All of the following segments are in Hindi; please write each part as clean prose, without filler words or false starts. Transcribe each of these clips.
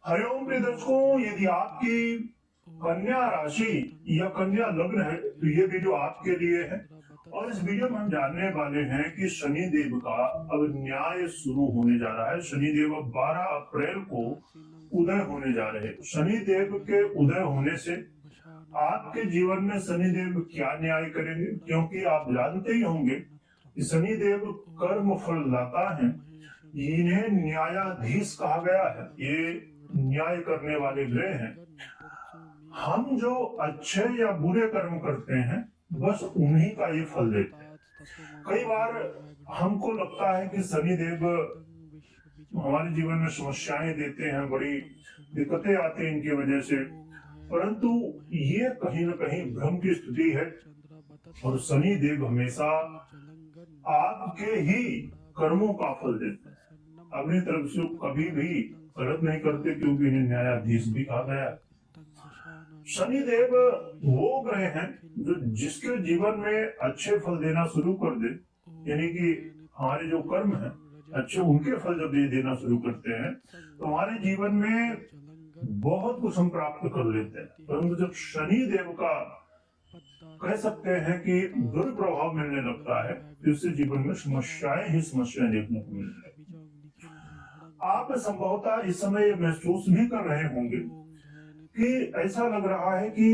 हरिओम प्रिय दर्शकों, यदि आपकी कन्या राशि या कन्या लग्न है तो ये वीडियो आपके लिए है। और इस वीडियो में हम जानने वाले हैं कि शनि देव का अब न्याय शुरू होने जा रहा है। शनि देव अब 12 अप्रैल को उदय होने जा रहे हैं। शनि देव के उदय होने से आपके जीवन में शनि देव क्या न्याय करेंगे, क्योंकि आप जानते ही होंगे कि शनि देव कर्म फल लाता है। इन्हें न्यायाधीश कहा गया है। ये न्याय करने वाले ग्रह हैं। हम जो अच्छे या बुरे कर्म करते हैं बस उन्हीं का ये फल देते हैं। कई बार हमको लगता है कि शनि देव हमारे जीवन में समस्याएं देते हैं, बड़ी दिक्कतें आती हैं इनकी वजह से, परंतु ये कहीं न कहीं भ्रम की स्थिति है। और शनि देव हमेशा आपके ही कर्मों का फल देते हैं, अपनी तरफ से कभी भी गलत नहीं करते, क्योंकि इन्हें न्यायाधीश भी कहा गया है। शनि देव वो ग्रह हैं जो जिसके जीवन में अच्छे फल देना शुरू कर दे, यानी कि हमारे जो कर्म है अच्छे, उनके फल जब ये देना शुरू करते हैं तो हमारे जीवन में बहुत कुछ हम प्राप्त कर लेते हैं। परंतु जब शनि देव का कह सकते हैं कि दुष्प्रभाव मिलने लगता है तो इससे जीवन में समस्याएं ही समस्याएं देखने को मिलने लगती। आप संभवतः इस समय महसूस भी कर रहे होंगे कि ऐसा लग रहा है कि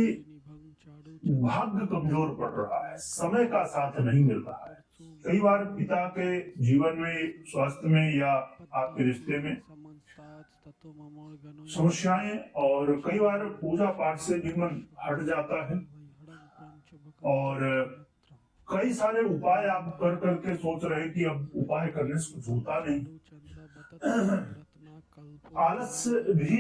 भाग्य कमजोर पड़ रहा है, समय का साथ नहीं मिल रहा है। कई बार पिता के जीवन में, स्वास्थ्य में या आपके रिश्ते में समस्याएं, और कई बार पूजा पाठ से भी मन हट जाता है और कई सारे उपाय आप कर करके सोच रहे हैं कि अब उपाय करने से कुछ होता नहीं। आलस भी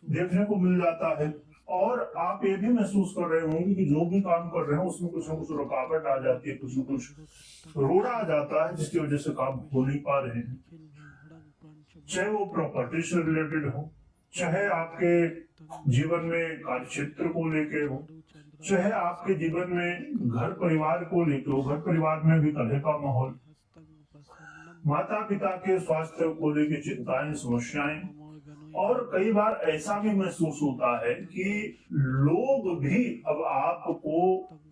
देखने को मिल जाता है और आप ये भी महसूस कर रहे होंगे कि जो भी काम कर रहे हैं उसमें कुछ न कुछ रुकावट आ जाती है, कुछ न कुछ रोड़ा आ जाता है, जिसकी वजह से काम हो नहीं पा रहे हैं। चाहे वो प्रॉपर्टी से रिलेटेड हो, चाहे आपके जीवन में कार्य क्षेत्र को लेके हो, चाहे आपके जीवन में घर परिवार को लेके हो, घर परिवार में भी कलह का माहौल, माता पिता के स्वास्थ्य को लेके चिंताएं, समस्याएं, और कई बार ऐसा भी महसूस होता है कि लोग भी अब आपको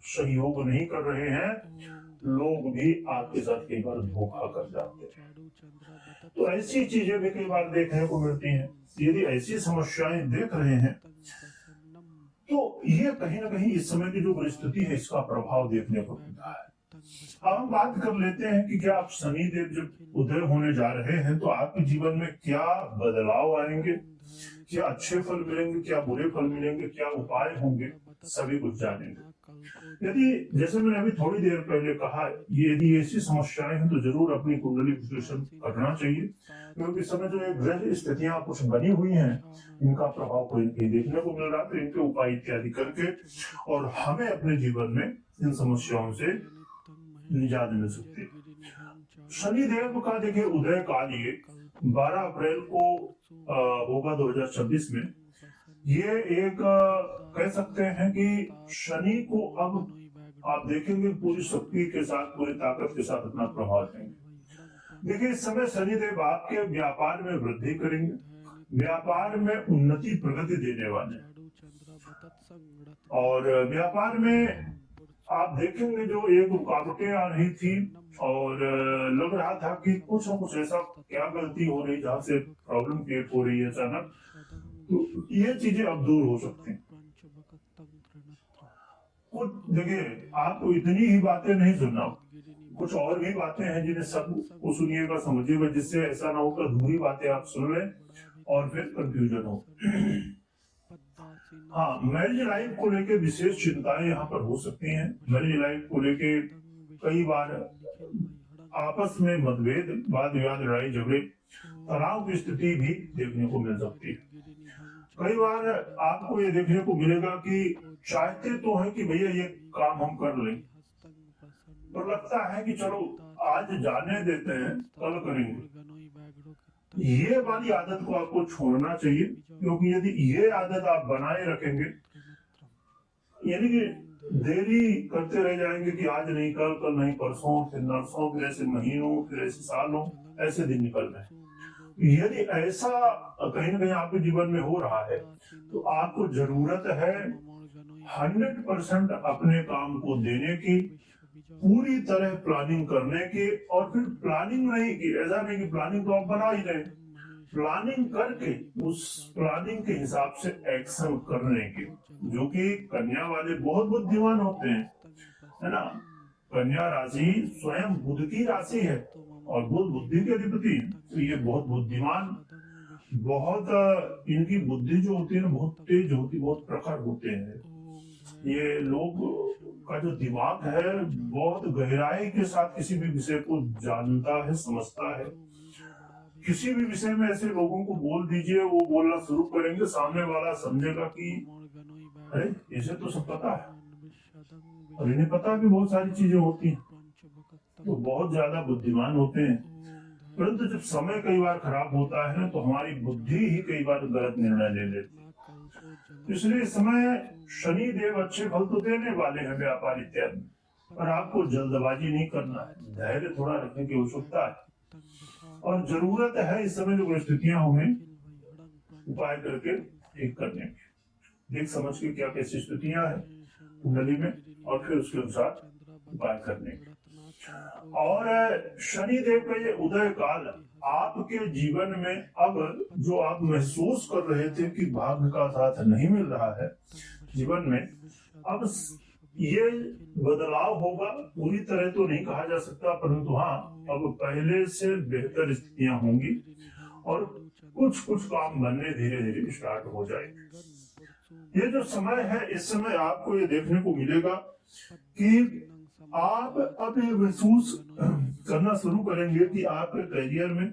सहयोग नहीं कर रहे हैं, लोग भी आपके साथ कई बार धोखा कर जाते हैं। तो ऐसी चीजें भी कई बार देखने को मिलती हैं। यदि ऐसी समस्याएं देख रहे हैं तो ये कहीं ना कहीं इस समय की जो परिस्थिति है इसका प्रभाव देखने को मिलता है। अब हम बात कर लेते हैं कि क्या आप शनि देव जब उदय होने जा रहे हैं तो आपके जीवन में क्या बदलाव आएंगे, क्या अच्छे फल मिलेंगे, क्या बुरे फल मिलेंगे, क्या उपाय होंगे, सभी कुछ जानेंगे। यदि जैसे मैंने अभी थोड़ी देर पहले कहा, यदि ऐसी समस्याएं हैं तो जरूर अपनी कुंडली विश्लेषण करना चाहिए, क्योंकि इस समय जो एक ग्रह स्थितियां कुछ बनी हुई हैं इनका प्रभाव कोई नहीं देखने को मिल रहा, तो इनके उपाय इत्यादि करके और हमें अपने जीवन में इन समस्याओं से निजात मिल सकती है। शनि देव का देखिए उदय काल ये 12 अप्रैल को होगा 2026 में। ये एक कह सकते हैं कि शनि को अब आप देखेंगे पूरी शक्ति के साथ, पूरी ताकत के साथ अपना प्रभाव देंगे। देखिए इस समय शनि देव आपके व्यापार में वृद्धि करेंगे, व्यापार में उन्नति प्रगति देने वाले हैं। और व्यापार में आप देखेंगे जो एक रुकावटें आ रही थी और लग रहा था कि कुछ न कुछ ऐसा क्या गलती हो रही जहां से प्रॉब्लम क्रिएट हो रही है अचानक, तो ये चीजें अब दूर हो सकती हैं। कुछ देखिए आपको इतनी ही बातें नहीं सुनना, कुछ और भी बातें हैं जिन्हें सब को सुनिएगा, समझिएगा, जिससे ऐसा ना हो कि अधूरी बातें आप सुन लें और फिर कंफ्यूजन हो। हाँ, मैरिज लाइफ को लेके विशेष चिंताएं यहाँ पर हो सकती हैं। मैरिज लाइफ को लेके कई बार आपस में मतभेद, वाद विवाद, लड़ाई झगड़े, तनाव की स्थिति भी देखने को मिल सकती है। कई बार आपको ये देखने को मिलेगा कि चाहते तो है कि भैया ये काम हम कर लें, तो लगता है कि चलो आज जाने देते हैं, कल करेंगे। ये वाली आदत को आपको छोड़ना चाहिए, क्योंकि यदि ये आदत आप बनाए रखेंगे, यानी कि देरी करते रह जाएंगे कि आज नहीं कल, कल नहीं परसों, फिर नरसों, फिर ऐसे महीनों, फिर ऐसे सालों, ऐसे दिन निकल रहे हैं। यदि ऐसा कहीं ना कहीं आपके जीवन में हो रहा है तो आपको जरूरत है 100% अपने काम को देने की, पूरी तरह प्लानिंग करने की। और फिर प्लानिंग नहीं की, ऐसा नहीं कि प्लानिंग तो आप बना ही रहे, प्लानिंग करके उस प्लानिंग के हिसाब से एक्शन करने की। जो कि कन्या वाले बहुत बुद्धिमान होते हैं, है ना। कन्या राशि स्वयं बुध की राशि है और बुध बुद्धि के अधिपति है, तो ये बहुत बुद्धिमान, बहुत इनकी बुद्धि जो होती है ना बहुत तेज होती, बहुत प्रखर होते हैं। ये लोग का जो दिमाग है बहुत गहराई के साथ किसी भी विषय को जानता है, समझता है। किसी भी विषय में ऐसे लोगों को बोल दीजिए, वो बोलना शुरू करेंगे, सामने वाला समझेगा कि अरे इसे तो सब पता है, और इन्हें पता भी बहुत सारी चीजें होती हैं। तो बहुत ज्यादा बुद्धिमान होते हैं, परंतु जब समय कई बार खराब होता है तो हमारी बुद्धि ही कई बार गलत निर्णय ले लेती है। इसलिए इस समय शनि देव अच्छे फल तो देने वाले हैं व्यापार इत्यादि में, पर आपको जल्दबाजी नहीं करना है, धैर्य थोड़ा रखने की आवश्यकता है। और जरूरत है इस समय जो परिस्थितियां हमें उपाय करके ठीक करने की, देख समझ के क्या कैसी स्थितियां हैं कुंडली में, और फिर उसके अनुसार उपाय करने की। और शनि देव का ये उदय काल आपके जीवन में, अब जो आप महसूस कर रहे थे कि भाग्य का साथ नहीं मिल रहा है जीवन में, अब ये बदलाव होगा। पूरी तरह तो नहीं कहा जा सकता, परंतु हाँ अब पहले से बेहतर स्थितियां होंगी और कुछ कुछ काम बनने धीरे धीरे स्टार्ट हो जाएंगे। ये जो समय है, इस समय आपको ये देखने को मिलेगा कि आप अब ये महसूस करना शुरू करेंगे कि आपके करियर में,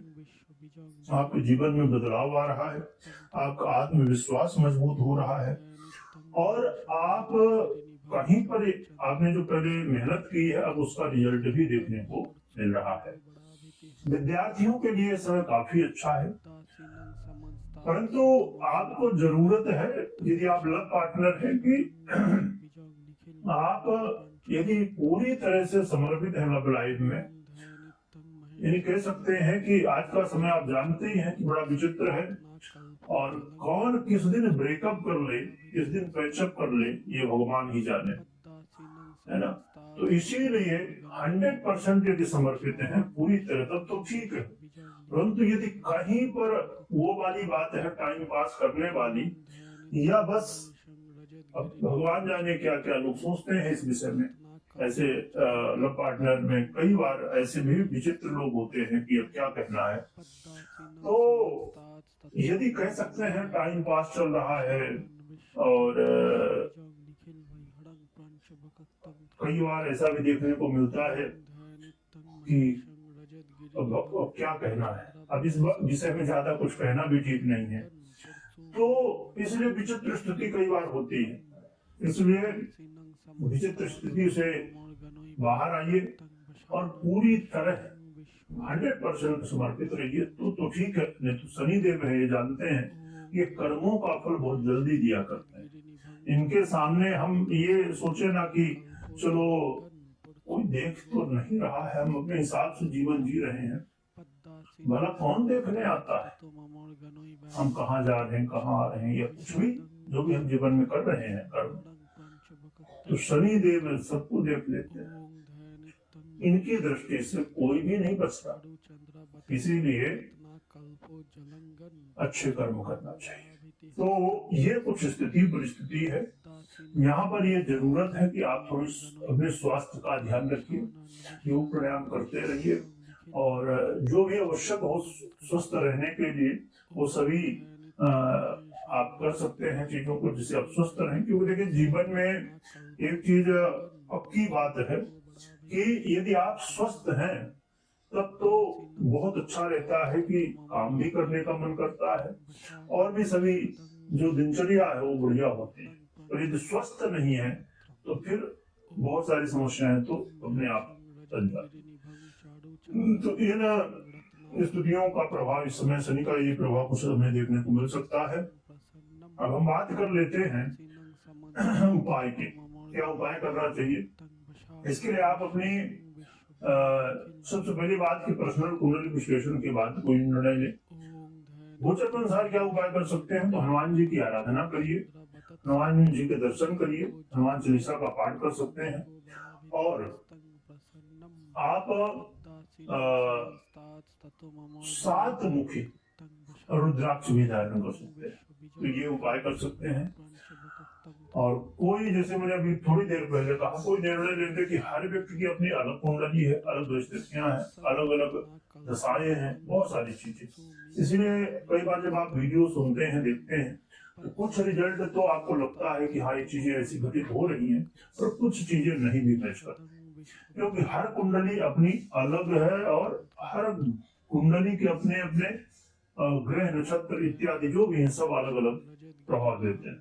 आपके जीवन में बदलाव आ रहा है, आपका आत्मविश्वास मजबूत हो रहा है, और आप कहीं पर आपने जो पहले मेहनत की है अब उसका रिजल्ट भी देखने को मिल रहा है। विद्यार्थियों के लिए समय काफी अच्छा है, परंतु आपको जरूरत है, यदि आप लव पार्टनर है, कि आप यदि पूरी तरह से समर्पित है लव लाइफ में, यानी कह सकते हैं कि आज का समय आप जानते ही हैं कि बड़ा विचित्र है, और कौन किस दिन ब्रेकअप कर ले, किस दिन पैचअप कर ले, ये भगवान ही जाने, है ना। तो इसीलिए 100% यदि समर्पित हैं पूरी तरह तब तो ठीक है, परंतु यदि कहीं पर वो वाली बात है टाइम पास करने वाली, या बस अब भगवान जाने क्या क्या लोग सोचते हैं इस विषय में, ऐसे लव पार्टनर में कई बार ऐसे भी विचित्र लोग होते हैं कि अब क्या कहना है। तो यदि कह सकते हैं टाइम पास चल रहा है, और कई बार ऐसा भी देखने को मिलता है कि अब क्या कहना है, अब इस विषय में ज्यादा कुछ कहना भी ठीक नहीं है। तो इसलिए विचित्र स्थिति कई बार होती है, इसलिए विचित्र स्थिति से बाहर आइए और पूरी तरह 100% समर्पित रहिए, तो ठीक है। नहीं तो शनि देव है, ये जानते हैं ये कर्मों का फल बहुत जल्दी दिया करते हैं। इनके सामने हम ये सोचे ना कि चलो कोई देख तो नहीं रहा है, हम अपने हिसाब से जीवन जी रहे हैं, भला कौन देखने आता है हम कहाँ जा रहे हैं, कहाँ आ रहे हैं, या कुछ भी जो भी हम जीवन में कर रहे हैं कर्म, तो शनि देव सबको देख लेते हैं। इनकी दृष्टि से कोई भी नहीं बचता, इसीलिए अच्छे कर्म करना चाहिए। तो ये कुछ स्थिति परिस्थिति है, यहाँ पर ये जरूरत है कि आप थोड़ी अपने स्वास्थ्य का ध्यान रखिए, योग प्राणायाम करते रहिए, और जो भी आवश्यक हो स्वस्थ रहने के लिए वो सभी आप कर सकते हैं चीजों को, जिससे आप स्वस्थ रहें। क्योंकि देखिए जीवन में एक चीज पक्की बात है कि यदि आप स्वस्थ हैं तब तो बहुत अच्छा रहता है कि काम भी करने का मन करता है, और भी सभी जो दिनचर्या है वो बढ़िया होती है। और यदि स्वस्थ नहीं है तो फिर बहुत सारी समस्याएं तो अपने आप बन जाती। तो इन स्थितियों का प्रभाव, इस समय शनि का ये प्रभाव कुछ हमें देखने को मिल सकता है। अब हम बात कर लेते हैं उपाय की, क्या उपाय करना चाहिए। इसके लिए आप अपनी सबसे पहली बात की पर्सनल कुंडली विश्लेषण के बाद कोई निर्णय लें। गोचर के अनुसार क्या उपाय कर सकते हैं? तो हनुमान जी की आराधना करिए, हनुमान जी के दर्शन करिए, हनुमान चालीसा का पाठ कर सकते हैं, और आप 7 मुखी रुद्राक्ष भी धारण कर सकते हैं। तो ये उपाय कर सकते हैं। और कोई, जैसे मैंने अभी थोड़ी देर पहले कहा, कोई निर्णय लेते कि हर व्यक्ति की अपनी अलग कुंडली है, अलग स्थितियां हैं, अलग अलग दशाएं हैं, बहुत सारी चीजें। इसलिए कई बार जब आप वीडियो सुनते हैं, देखते हैं, तो कुछ रिजल्ट तो आपको लगता है कि हाँ ये चीजें ऐसी घटित हो रही हैं, और कुछ चीजें नहीं भी मैच करती, क्योंकि हर कुंडली अपनी अलग है, और हर कुंडली के अपने अपने ग्रह, नक्षत्र इत्यादि जो भी हैं, सब अलग अलग प्रभाव देते हैं।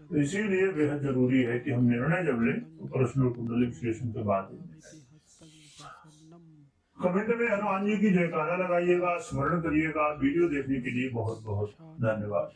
तो इसीलिए बेहद जरूरी है कि हम निर्णय जब लें तो पर्सनल कुंडली विश्लेषण के बाद कमेंट में हनुमान जी की जयकारा लगाइएगा, स्मरण करिएगा। वीडियो देखने के लिए बहुत बहुत धन्यवाद।